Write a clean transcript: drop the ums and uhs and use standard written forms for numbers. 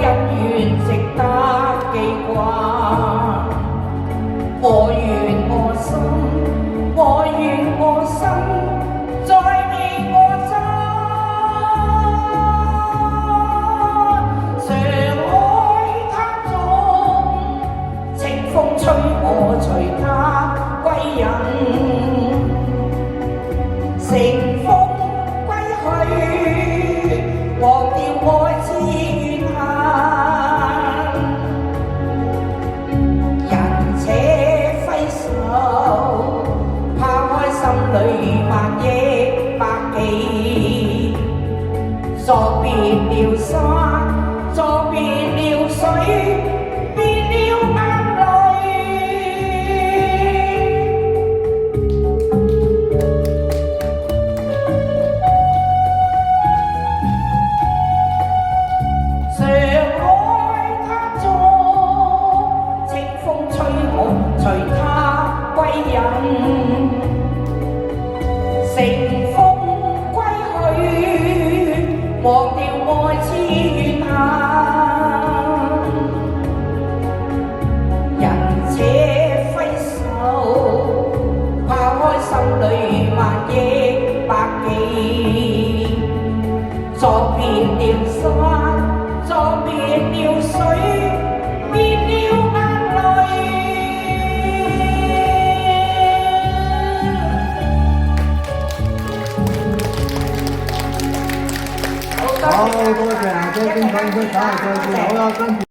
恩怨值得記掛。我願我心，我願我心，在你我心。常愛他中，清風吹我隨他歸隱。乘風歸去，忘掉愛之怨恨。人且揮手，拋開心裏萬億百忌。作別了山，作別了水，變了眼淚。常愛他中，清風吹我隨他歸隱。乘風歸去，忘掉愛之怨恨。人且揮手，拋開心裏萬億百忌。作別了山，作別了水，變了眼淚。好，多謝，多謝，多謝，好啦，跟住。